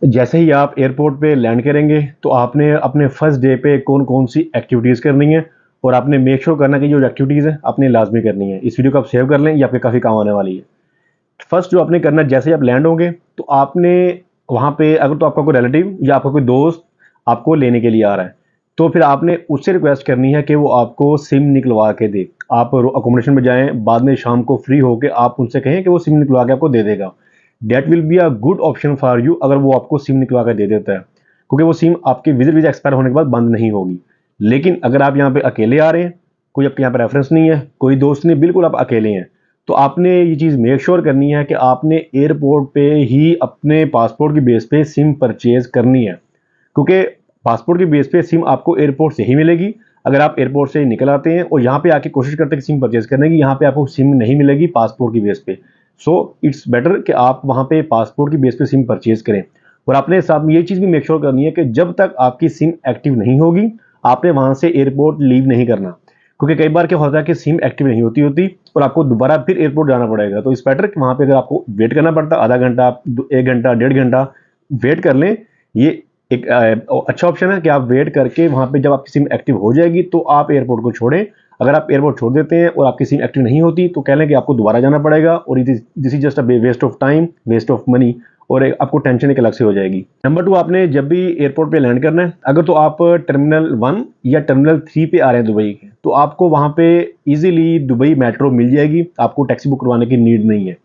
जैसे ही आप एयरपोर्ट पे लैंड करेंगे तो आपने अपने फर्स्ट डे पे कौन कौन सी एक्टिविटीज़ करनी है और आपने मेक श्योर करना कि जो एक्टिविटीज़ है आपने लाजमी करनी है। इस वीडियो को आप सेव कर लें, ये आपके काफ़ी काम आने वाली है। फर्स्ट जो आपने करना है, जैसे ही आप लैंड होंगे तो आपने वहाँ पे अगर तो आपका कोई रिलेटिव या आपका कोई दोस्त आपको लेने के लिए आ रहा है तो फिर आपने उससे रिक्वेस्ट करनी है कि वो आपको सिम निकलवा के दे। आप अकोमोडेशन में जाएं, बाद में शाम को फ्री होके आप उनसे कहें कि वो सिम निकलवा के आपको दे देगा। That will be a good option for you अगर वो आपको सिम निकलवा के दे देता है, क्योंकि वो सिम आपकी विजिट वीजा एक्सपायर होने के बाद बंद नहीं होगी। लेकिन अगर आप यहाँ पे अकेले आ रहे हैं, कोई आपके यहाँ पे रेफरेंस नहीं है, कोई दोस्त नहीं, बिल्कुल आप अकेले हैं, तो आपने ये चीज़ मेक श्योर करनी है कि आपने एयरपोर्ट पे ही अपने पासपोर्ट की बेस पे सिम परचेज करनी है, क्योंकि पासपोर्ट की बेस पे सिम आपको एयरपोर्ट से ही मिलेगी। अगर आप एयरपोर्ट से निकल आते हैं और यहाँ पे आके कोशिश करते हैं कि सिम परचेज करने की, यहाँ पे आपको सिम नहीं मिलेगी पासपोर्ट की बेस पे। सो इट्स बेटर कि आप वहाँ पे पासपोर्ट की बेस पे सिम परचेज करें। और आपने साथ में ये चीज़ भी मेक श्योर करनी है कि जब तक आपकी सिम एक्टिव नहीं होगी आपने वहाँ से एयरपोर्ट लीव नहीं करना, क्योंकि कई बार क्या होता है कि सिम एक्टिव नहीं होती और आपको दोबारा फिर एयरपोर्ट जाना पड़ेगा। तो इस बेटर कि वहाँ पे अगर आपको वेट करना पड़ता आधा घंटा, 1 घंटा, 1.5 घंटा वेट कर लें। ये एक अच्छा ऑप्शन है कि आप वेट करके वहाँ पे जब आपकी सिम एक्टिव हो जाएगी तो आप एयरपोर्ट को छोड़ें। अगर आप एयरपोर्ट छोड़ देते हैं और आपकी सिम एक्टिव नहीं होती तो कह लें कि आपको दोबारा जाना पड़ेगा और this is just a waste of time, waste of money, और आपको टेंशन एक अलग से हो जाएगी। नंबर 2, आपने जब भी एयरपोर्ट पे लैंड करना है, अगर तो आप टर्मिनल 1 या टर्मिनल 3 पे आ रहे हैं दुबई के, तो आपको वहाँ पे इजीली दुबई मेट्रो मिल जाएगी, आपको टैक्सी बुक करवाने की नीड नहीं है।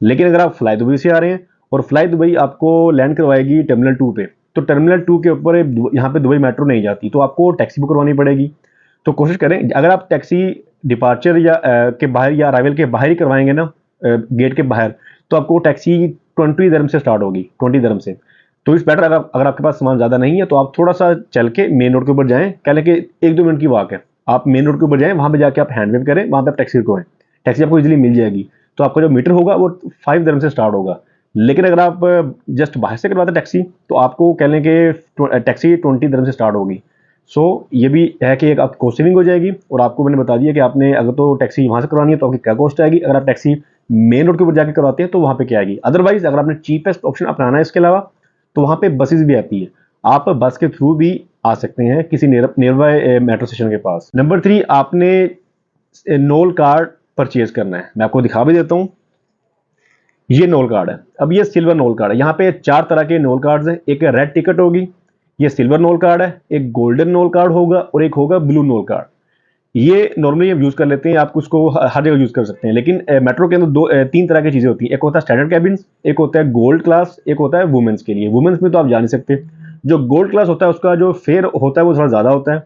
लेकिन अगर आप फ्लाई दुबई से आ रहे हैं और फ्लाई दुबई आपको लैंड करवाएगी टर्मिनल 2 पे, तो टर्मिनल 2 के ऊपर यहाँ पे दुबई मेट्रो नहीं जाती, तो आपको टैक्सी बुक करवानी पड़ेगी। तो कोशिश करें अगर आप टैक्सी डिपार्चर या के बाहर या अराइवल के बाहर ही करवाएंगे ना, गेट के बाहर, तो आपको टैक्सी 20 दरम से स्टार्ट होगी, 20 दरम से। तो इस बेटर अगर आपके पास सामान ज़्यादा नहीं है तो आप थोड़ा सा चल के मेन रोड के ऊपर जाएं, कह लें कि 1-2 मिनट की वॉक है, आप मेन रोड के ऊपर जाएं, वहाँ पे जाके आप हैंड वेव करें, वहाँ पे आप टैक्सी रुकवाएं, टैक्सी आपको इजीली मिल जाएगी। तो आपका जो मीटर होगा वो 5 दरम से स्टार्ट होगा। लेकिन अगर आप जस्ट बाहर से करवाते टैक्सी तो आपको कह लें कि टैक्सी 20 दरम से स्टार्ट होगी। सो ये भी है कि एक आपकी कॉस्ट सेविंग हो जाएगी। और आपको मैंने बता दिया कि आपने अगर तो टैक्सी वहाँ से करवानी है तो आपकी क्या कॉस्ट आएगी, अगर आप टैक्सी मेन रोड के ऊपर जाके करवाते हैं तो वहाँ पे क्या आएगी। अदरवाइज अगर आपने चीपेस्ट ऑप्शन अपनाना है इसके अलावा तो वहाँ पे बसेस भी आती है, आप बस के थ्रू भी आ सकते हैं किसी नियर बाय मेट्रो स्टेशन के पास। नंबर 3, आपने नोल कार्ड परचेज करना है। मैं आपको दिखा भी देता हूँ, ये नोल कार्ड है। अब ये सिल्वर नोल कार्ड है। यहाँ पे 4 तरह के नोल कार्ड्स हैं। एक रेड टिकट होगी, ये सिल्वर नोल कार्ड है, एक गोल्डन नोल कार्ड होगा और एक होगा ब्लू नोल कार्ड। ये नॉर्मली हम यूज कर लेते हैं, आप उसको हर जगह यूज कर सकते हैं। लेकिन मेट्रो के अंदर 3 तरह की चीजें होती हैं। एक होता है स्टैंडर्ड कैबिन, एक होता है गोल्ड क्लास, एक होता है वुमेन्स के लिए। वुमेन्स में तो आप जा नहीं सकते। जो गोल्ड क्लास होता है उसका जो फेयर होता है वो थोड़ा ज्यादा होता है।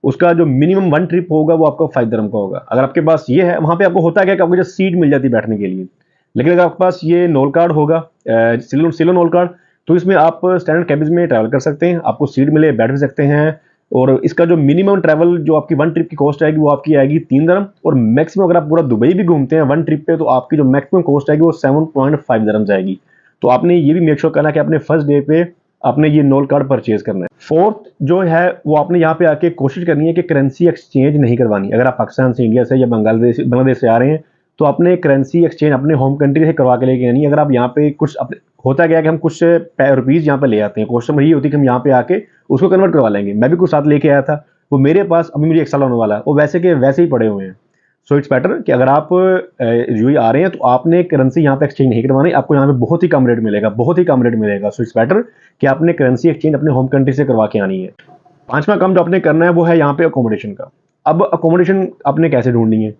उसका जो मिनिमम 1 ट्रिप होगा वो आपका 5 दरम का होगा। अगर आपके पास ये है, वहां पे आपको होता है कि आपको जो सीट मिल जाती है बैठने के लिए। लेकिन अगर आपके पास ये नोल कार्ड होगा, सिल्वर नोल कार्ड, तो इसमें आप स्टैंडर्ड कैबिन में ट्रैवल कर सकते हैं, आपको सीट मिले, बैठ भी सकते हैं। और इसका जो मिनिमम ट्रैवल जो आपकी 1 ट्रिप की कॉस्ट आएगी वो आपकी आएगी 3 दरम। और मैक्सिमम अगर आप पूरा दुबई भी घूमते हैं 1 ट्रिप पे तो आपकी जो मैक्सिमम कॉस्ट आएगी वो 7.5 दरम जाएगी। तो आपने ये भी मेक श्योर करना कि अपने फर्स्ट डे पे आपने ये नोल कार्ड परचेज करना है। फोर्थ जो है वो आपने यहाँ पे आके कोशिश करनी है कि करेंसी एक्सचेंज नहीं करवानी। अगर आप पाकिस्तान से, इंडिया से या बांग्लादेश से आ रहे हैं तो अपने करेंसी एक्सचेंज अपने होम कंट्री से करवा के लेके आनी। अगर आप यहाँ पे कुछ होता क्या है कि हम कुछ रुपीज़ यहाँ पे ले आते हैं, क्वेश्चन यही होती है कि हम यहाँ पे आके उसको कन्वर्ट करवा लेंगे। मैं भी कुछ साथ लेके आया था, वो मेरे पास अभी मुझे 1 साल होने वाला है, वो वैसे के वैसे ही पड़े हुए हैं। सो इट्स बेटर कि अगर आप यूएई आ रहे हैं तो आपने करेंसी यहाँ पे एक्सचेंज नहीं करवानी, आपको यहाँ पे बहुत ही कम रेट मिलेगा, बहुत ही कम रेट मिलेगा। सो इट्स बेटर कि आपने करेंसी एक्सचेंज अपने होम कंट्री से करवा के आनी है। 5वां काम जो आपने करना है वो है यहाँ पे अकोमोडेशन का। अब अकोमोडेशन आपने कैसे ढूंढनी है?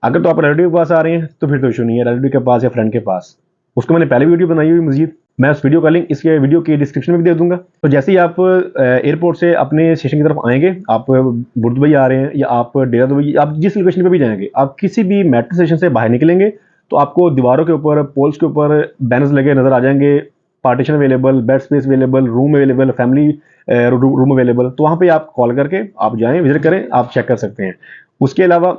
अगर तो आप रिलेटिव के पास आ रहे हैं तो फिर तो इशू नहीं है, रिलेटिव के पास या फ्रेंड के पास। उसको मैंने पहले वीडियो बनाई हुई मजीद, मैं उस वीडियो का लिंक इसके वीडियो के डिस्क्रिप्शन में भी दे दूंगा। तो जैसे ही आप एयरपोर्ट से अपने स्टेशन की तरफ आएंगे, आप बुर्द दुबई आ रहे हैं या आप डेरा दुबई, आप जिस लोकेशन पे भी जाएंगे, आप किसी भी मेट्रो स्टेशन से बाहर निकलेंगे तो आपको दीवारों के ऊपर, पोल्स के ऊपर बैनर्स लगे नजर आ जाएंगे, partition available, bed space available, room available, family room available. तो वहाँ पे आप कॉल करके आप जाएं, विजिट करें, आप चेक कर सकते हैं। उसके अलावा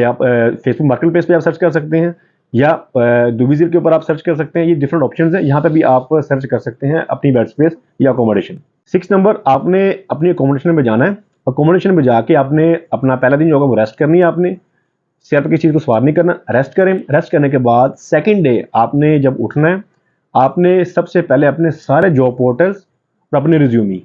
आप फेसबुक मार्केट प्लेस पे आप सर्च कर सकते हैं या दुबीजिल के ऊपर आप सर्च कर सकते हैं। ये डिफरेंट ऑप्शंस हैं, यहाँ पे भी आप सर्च कर सकते हैं अपनी बेड स्पेस या अकोमोडेशन। 6 नंबर, आपने अपनी अकोमोडेशन में जाना है। अकोमोडेशन में जाके आपने अपना पहला दिन जो होगा वो रेस्ट करनी है। आपने सिर पर किसी चीज़ को सवार नहीं करना, रेस्ट करें। रेस्ट करने के बाद सेकंड डे आपने जब उठना है, आपने सबसे पहले अपने सारे जॉब पोर्टल्स और अपने रिज्यूमी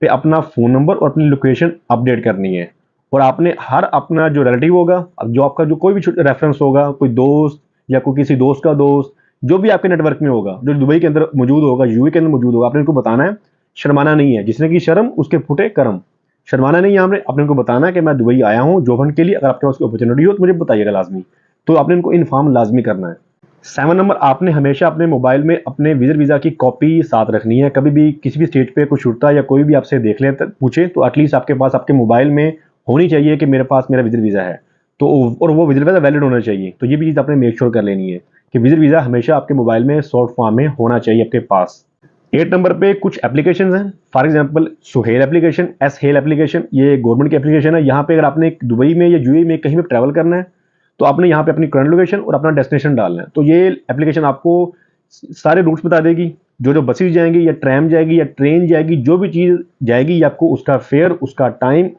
पे अपना फ़ोन नंबर और अपनी लोकेशन अपडेट करनी है। और आपने हर अपना जो रिलेटिव होगा, अब जो आपका जो कोई भी रेफरेंस होगा, कोई दोस्त या कोई किसी दोस्त का दोस्त, जो भी आपके नेटवर्क में होगा, जो दुबई के अंदर मौजूद होगा, यूएई के अंदर मौजूद होगा, आपने उनको बताना है। शर्माना नहीं है, जिसने की शर्म उसके फुटे करम। शर्माना नहीं है, आपने अपने उनको बताना है कि मैं दुबई आया हूँ जॉब हंट के लिए, अगर आपके पास कोई अपॉर्चुनिटी हो तो मुझे बताइएगा लाजमी। तो आपने उनको इन्फॉर्म लाजमी करना है। 7 नंबर, आपने हमेशा अपने मोबाइल में अपने विजिट वीज़ा की कॉपी साथ रखनी है। कभी भी किसी भी स्टेज पे कुछ छूटता है या कोई भी आपसे देख ले पूछे, तो एटलीस्ट आपके पास आपके मोबाइल में होनी चाहिए कि मेरे पास मेरा विजिट वीज़ा है। तो और वो विजिट वीज़ा वैलिड होना चाहिए। तो ये भी चीज़ आपने मेक श्योर कर लेनी है कि विजिट वीज़ा हमेशा आपके मोबाइल में शॉर्ट फॉर्म में होना चाहिए आपके पास। 8 नंबर पे कुछ एप्लीकेशन हैं, फॉर एग्जांपल सुहेल एप्लीकेशन, एस हेल एप्लीकेशन, ये गवर्नमेंट की एप्लीकेशन है। यहाँ पे अगर आपने दुबई में या यूएई में कहीं भी ट्रैवल करना है, तो आपने यहाँ पे अपनी करंट लोकेशन और अपना डेस्टिनेशन डालना है। तो ये एप्लीकेशन आपको सारे रूट्स बता देगी, जो बसेस जाएंगी या ट्रैम जाएगी या ट्रेन जाएगी, जो भी चीज़ जाएगी, ये आपको उसका फेयर, उसका टाइम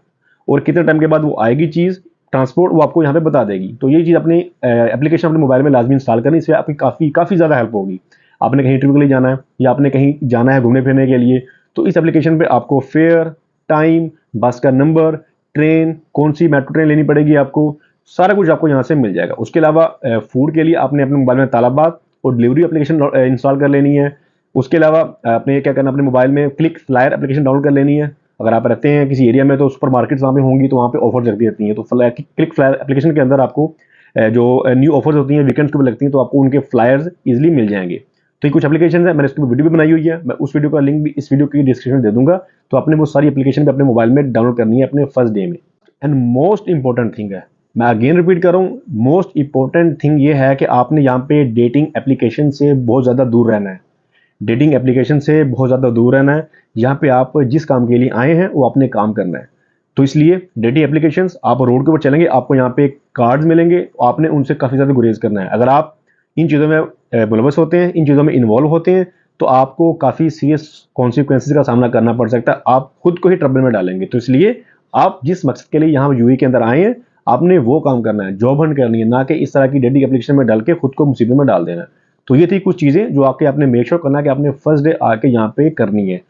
और कितने टाइम के बाद वो आएगी चीज़ ट्रांसपोर्ट, वो आपको यहाँ पे बता देगी। तो ये चीज़ अपनी एप्लीकेशन अपने मोबाइल में लाजमी इंस्टॉल करनी, इससे आपकी काफ़ी ज़्यादा हेल्प होगी। आपने कहीं इंटरव्यू के लिए जाना है या आपने कहीं जाना है घूमने फिरने के लिए, तो इस एप्लीकेशन पे आपको फेयर, टाइम, बस का नंबर, ट्रेन, कौन सी मेट्रो ट्रेन लेनी पड़ेगी आपको, सारा कुछ आपको यहाँ से मिल जाएगा। उसके अलावा फूड के लिए आपने अपने मोबाइल में तालाबात और डिलीवरी एप्लीकेशन इंस्टॉल कर लेनी है। उसके अलावा आपने क्या करना, अपने मोबाइल में क्लिक फ्लायर एप्लीकेशन डाउनलोड कर लेनी है। अगर आप रहते हैं किसी एरिया में तो सुपर मार्केट्स वहाँ पे होंगी, तो वहाँ पे ऑफर लगती रहती हैं। तो क्लिक फ्लायर एप्लीकेशन के अंदर आपको जो न्यू ऑफर्स होती हैं वीकेंड्स के ऊपर लगती हैं, तो आपको उनके फ्लायर्स इजीली मिल जाएंगे। तो ये कुछ एप्लीकेशन है, मैंने इसकी वीडियो भी बनाई हुई है, मैं उस वीडियो का लिंक भी इस वीडियो की डिस्क्रिप्शन में दे दूंगा। तो आपने वो सारी एप्लीकेशन भी अपने मोबाइल में डाउनलोड करनी है अपने फर्स्ट डे में। एंड मोस्ट इंपॉर्टेंट थिंग है, मैं अगेन रिपीट कर रहा हूँ, मोस्ट इंपॉर्टेंट थिंग ये है कि आपने यहाँ पे डेटिंग एप्लीकेशन से बहुत ज़्यादा दूर रहना है। डेटिंग एप्लीकेशन से बहुत ज़्यादा दूर रहना है। यहाँ पे आप जिस काम के लिए आए हैं वो आपने काम करना है। तो इसलिए डेटिंग एप्लीकेशंस, आप रोड के ऊपर चलेंगे, आपको यहाँ पे कार्ड्स मिलेंगे, आपने उनसे काफ़ी ज़्यादा गुरेज करना है। अगर आप इन चीज़ों में मुलवस होते हैं, इन चीज़ों में इन्वॉल्व होते हैं, तो आपको काफ़ी सीरियस कॉन्सिक्वेंसेज का सामना करना पड़ सकता है। आप खुद को ही ट्रबल में डालेंगे। तो इसलिए आप जिस मकसद के लिए यहाँ यूएई के अंदर आए हैं, आपने वो काम करना है, जॉब हंट करनी है, ना कि इस तरह की डेटिंग एप्लीकेशन में डाल के खुद को मुसीबत में डाल देना है। तो ये थी कुछ चीज़ें जो आपके आपने मेक श्योर करना है कि आपने फर्स्ट डे आके यहाँ पे करनी है।